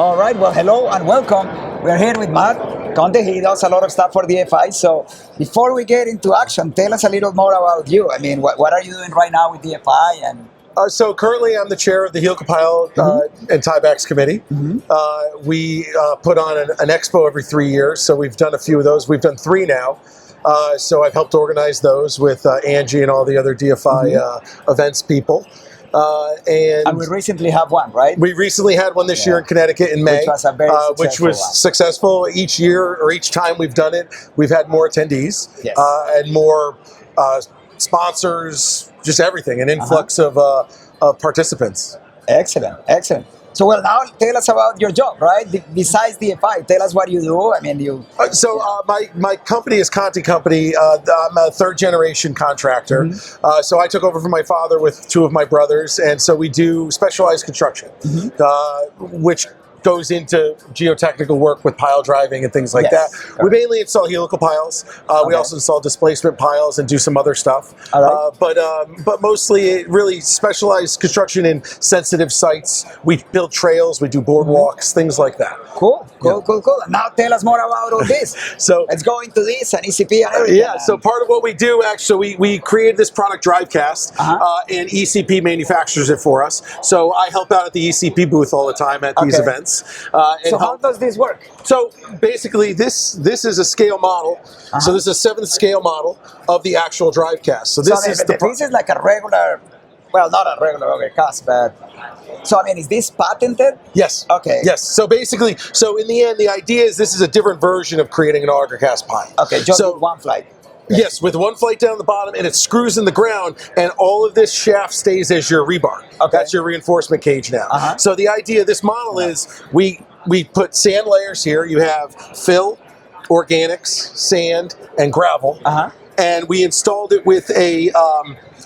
All right, well, hello and welcome. We're here with Matt Conte. He does a lot of stuff for DFI. So before we get into action, tell us a little more about you. I mean, what are you doing right now with DFI? And So currently I'm the chair of the Helical Pile and Tiebacks Committee. We put on an expo every 3 years, so we've done a few of those. We've done 3 now. So I've helped organize those with Angie and all the other DFI events people. And we recently have one, right? We recently had one this year in Connecticut in May, which was successful. Each year or each time we've done it, we've had more attendees and more sponsors, just everything, an influx of participants. Excellent, excellent. So, well, now tell us about your job, right? Besides DFI, tell us what you do. I mean, you... My company is Conte Company. I'm a third-generation contractor. So I took over from my father with 2 of my brothers, and so we do specialized construction, which goes into geotechnical work with pile driving and things like that. We mainly install helical piles. We also install displacement piles and do some other stuff. But mostly it really specialized construction in sensitive sites. We build trails, we do boardwalks, things like that. Cool. Now tell us more about all this. So let's go into this and ECP and everything. Yeah, so part of what we do, actually, we created this product Drivecast, and ECP manufactures it for us. So I help out at the ECP booth all the time at these events. So how does this work? So basically, this is a scale model. So this is a 7th scale model of the actual Drivecast. So this is this is like a regular, well, not a regular cast, but so I mean, is this patented? Yes. Okay. Yes. So basically, in the end, the idea is this is a different version of creating an augercast pile. Okay. Just with one flight. Yes, with one flight down the bottom, and it screws in the ground, and all of this shaft stays as your rebar. That's your reinforcement cage now. So the idea of this model is we put sand layers here. You have fill, organics, sand, and gravel. And we installed it with a,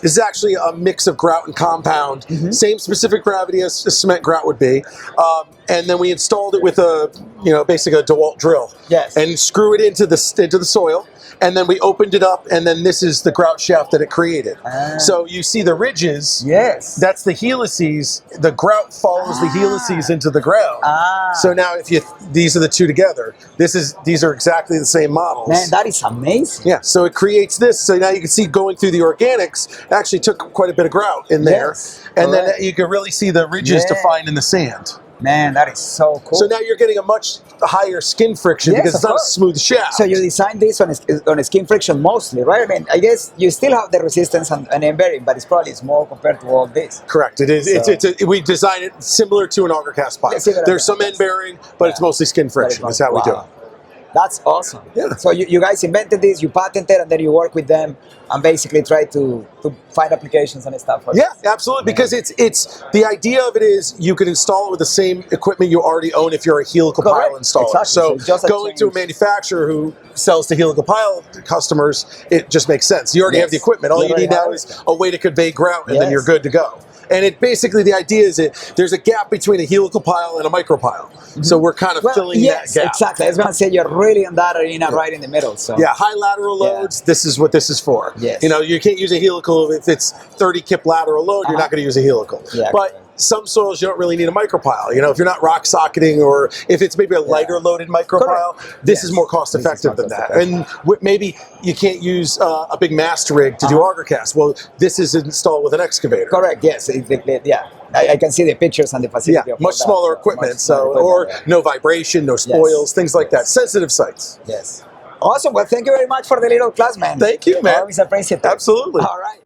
this is actually a mix of grout and compound, same specific gravity as a cement grout would be. And then we installed it with a, basically a DeWalt drill. And screw it into the soil. And then we opened it up, and then this is the grout shaft that it created. So you see the ridges. That's the helices. The grout follows the helices into the ground. So now, these are the 2 together. These are exactly the same models. Man, that is amazing. Yeah. So it creates this. So now you can see going through the organics. It actually took quite a bit of grout in there, and then you can really see the ridges defined in the sand. Man, that is so cool. So now you're getting a much higher skin friction because it's not a smooth shaft. So you designed this on a skin friction mostly, right? I mean, I guess you still have the resistance and embedding, but it's probably small compared to all this. Correct. It is. We designed it similar to an augercast pile. There's some end bearing, but it's mostly skin friction. That's how we do it. That's awesome. So you guys invented this, you patented, and then you work with them and basically try to find applications and stuff for this. Yeah, absolutely. Because it's the idea of it is you can install it with the same equipment you already own if you're a helical pile installer. So going to a manufacturer who sells to helical pile customers, it just makes sense. You already have the equipment. All you need now is a way to convey grout, and then you're good to go. And it basically, the idea is that there's a gap between a helical pile and a micropile. So we're kind of filling that gap. Exactly. I was going to say you're really in that arena right in the middle. So yeah, high lateral loads, this is what this is for. You can't use a helical if it's 30 kip lateral load, you're not going to use a helical. But some soils you don't really need a micropile. If you're not rock socketing, or if it's maybe a lighter loaded micropile, this is more cost effective than that. And maybe you can't use a big mast rig to do augercast. Well, this is installed with an excavator. Correct. Yes. I can see the pictures and the facility. Yeah, much smaller equipment. No vibration, no spoils, things like that. Sensitive sites. Yes. Awesome. Well, thank you very much for the little class, man. Thank you, man. Always appreciate it. Absolutely. All right.